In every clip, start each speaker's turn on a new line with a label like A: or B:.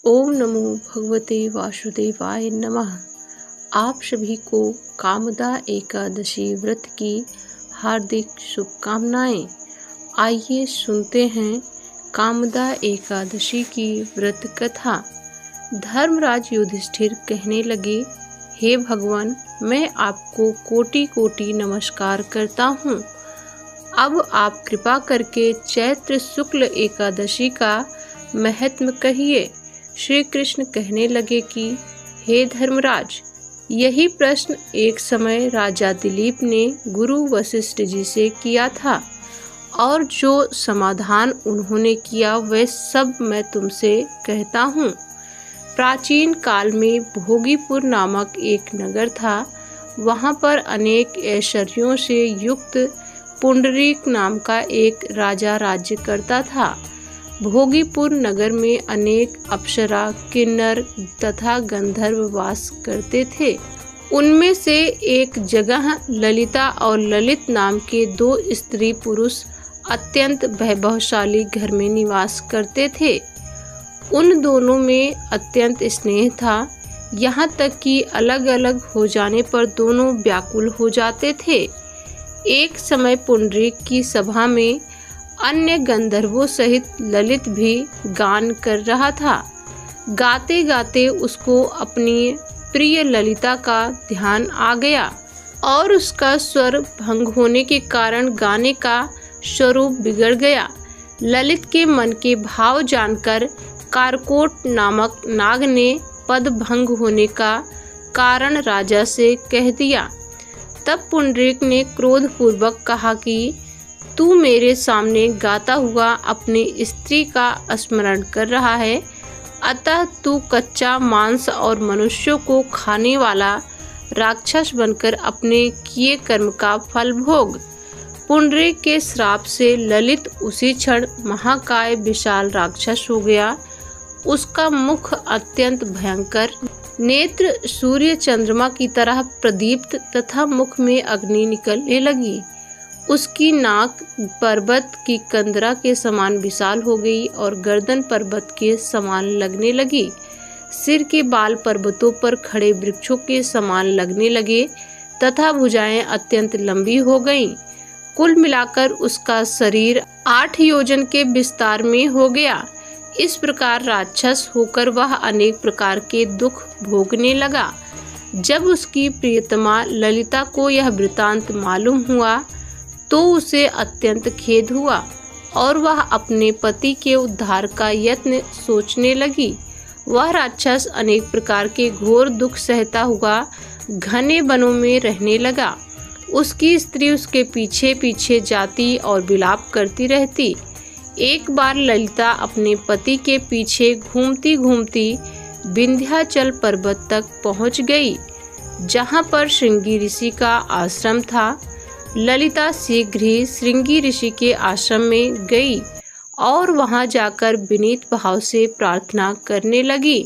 A: ओम नमो भगवते वासुदेवाय नमः। आप सभी को कामदा एकादशी व्रत की हार्दिक शुभकामनाएं। आइए सुनते हैं कामदा एकादशी की व्रत कथा। धर्मराज युधिष्ठिर कहने लगे, हे भगवान, मैं आपको कोटि कोटि नमस्कार करता हूँ। अब आप कृपा करके चैत्र शुक्ल एकादशी का महत्व कहिए। श्री कृष्ण कहने लगे कि हे धर्मराज, यही प्रश्न एक समय राजा दिलीप ने गुरु वशिष्ठ जी से किया था और जो समाधान उन्होंने किया वह सब मैं तुमसे कहता हूँ। प्राचीन काल में भोगीपुर नामक एक नगर था। वहाँ पर अनेक ऐश्वर्यों से युक्त पुंडरीक नाम का एक राजा राज्य करता था। भोगीपुर नगर में अनेक अप्सरा, किन्नर तथा गंधर्व वास करते थे। उनमें से एक जगह ललिता और ललित नाम के दो स्त्री पुरुष अत्यंत वैभवशाली घर में निवास करते थे। उन दोनों में अत्यंत स्नेह था, यहाँ तक कि अलग अलग हो जाने पर दोनों व्याकुल हो जाते थे। एक समय पुंडरीक की सभा में अन्य गंधर्वों सहित ललित भी गान कर रहा था। गाते गाते उसको अपनी प्रिय ललिता का ध्यान आ गया और उसका स्वर भंग होने के कारण गाने का स्वरूप बिगड़ गया। ललित के मन के भाव जानकर कारकोट नामक नाग ने पद भंग होने का कारण राजा से कह दिया। तब पुंडरीक ने क्रोधपूर्वक कहा कि तू मेरे सामने गाता हुआ अपनी स्त्री का स्मरण कर रहा है, अतः तू कच्चा मांस और मनुष्यों को खाने वाला राक्षस बनकर अपने किए कर्म का फल भोग। पुंडरीक के श्राप से ललित उसी क्षण महाकाय विशाल राक्षस हो गया। उसका मुख अत्यंत भयंकर, नेत्र सूर्य चंद्रमा की तरह प्रदीप्त तथा मुख में अग्नि निकलने लगी। उसकी नाक पर्वत की कंदरा के समान विशाल हो गई और गर्दन पर्वत के समान लगने लगी। सिर के बाल पर्वतों पर खड़े वृक्षों के समान लगने लगे तथा भुजाएं अत्यंत लंबी हो गईं। कुल मिलाकर उसका शरीर 8 योजन के विस्तार में हो गया। इस प्रकार राक्षस होकर वह अनेक प्रकार के दुख भोगने लगा। जब उसकी प्रियतमा ललिता को यह वृतांत मालूम हुआ तो उसे अत्यंत खेद हुआ और वह अपने पति के उद्धार का यत्न सोचने लगी। वह राक्षस अनेक प्रकार के घोर दुख सहता हुआ घने वनों में रहने लगा। उसकी स्त्री उसके पीछे पीछे जाती और विलाप करती रहती। एक बार ललिता अपने पति के पीछे घूमती घूमती विंध्याचल पर्वत तक पहुंच गई, जहां पर श्रृंगी ऋषि का आश्रम था। ललिता शीघ्र ही श्रृंगी ऋषि के आश्रम में गई और वहां जाकर विनीत भाव से प्रार्थना करने लगी।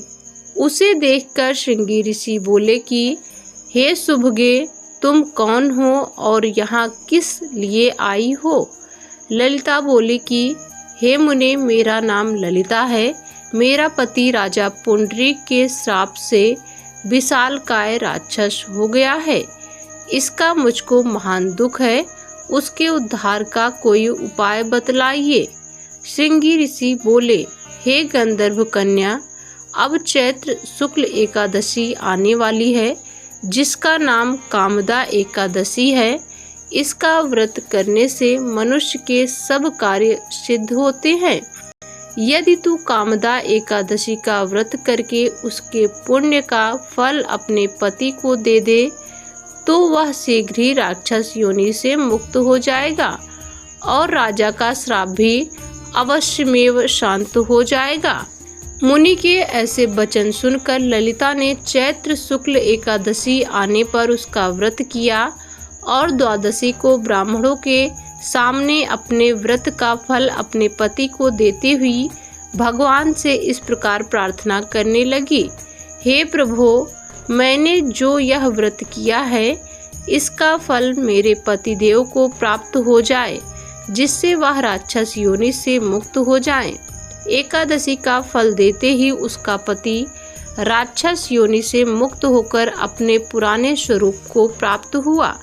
A: उसे देखकर श्रृंगी ऋषि बोले कि हे सुभगे, तुम कौन हो और यहाँ किस लिए आई हो? ललिता बोली कि हे मुने, मेरा नाम ललिता है। मेरा पति राजा पुंडरीक के श्राप से विशालकाय राक्षस हो गया है। इसका मुझको महान दुख है। उसके उद्धार का कोई उपाय बतलाइए। श्रृंगी ऋषि बोले, हे गंधर्व कन्या, अब चैत्र शुक्ल एकादशी आने वाली है, जिसका नाम कामदा एकादशी है। इसका व्रत करने से मनुष्य के सब कार्य सिद्ध होते हैं। यदि तू कामदा एकादशी का व्रत करके उसके पुण्य का फल अपने पति को दे दे तो वह शीघ्र ही राक्षस योनि से मुक्त हो जाएगा और राजा का श्राप भी अवश्यमेव शांत हो जाएगा। मुनि के ऐसे वचन सुनकर ललिता ने चैत्र शुक्ल एकादशी आने पर उसका व्रत किया और द्वादशी को ब्राह्मणों के सामने अपने व्रत का फल अपने पति को देती हुई भगवान से इस प्रकार प्रार्थना करने लगी, हे प्रभो, मैंने जो यह व्रत किया है इसका फल मेरे पतिदेव को प्राप्त हो जाए, जिससे वह राक्षस योनि से मुक्त हो जाएं। एकादशी का फल देते ही उसका पति राक्षस योनि से मुक्त होकर अपने पुराने स्वरूप को प्राप्त हुआ।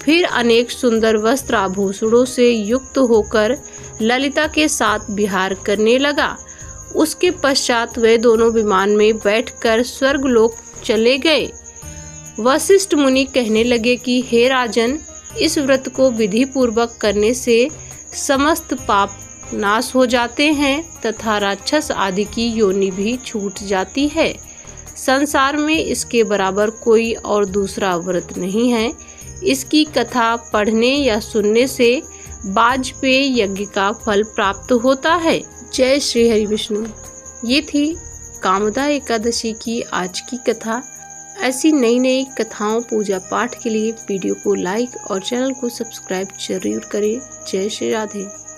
A: फिर अनेक सुंदर वस्त्र आभूषणों से युक्त होकर ललिता के साथ विहार करने लगा। उसके पश्चात वे दोनों विमान में बैठकर स्वर्गलोक चले गए। वशिष्ठ मुनि कहने लगे कि हे राजन, इस व्रत को विधि पूर्वक करने से समस्त पाप नाश हो जाते हैं तथा राक्षस आदि की योनि भी छूट जाती है। संसार में इसके बराबर कोई और दूसरा व्रत नहीं है। इसकी कथा पढ़ने या सुनने से वाजपेय यज्ञ का फल प्राप्त होता है। जय श्री हरि विष्णु। ये थी कामदा एकादशी की आज की कथा। ऐसी नई नई कथाओं पूजा पाठ के लिए वीडियो को लाइक और चैनल को सब्सक्राइब जरूर करें। जय श्री राधे।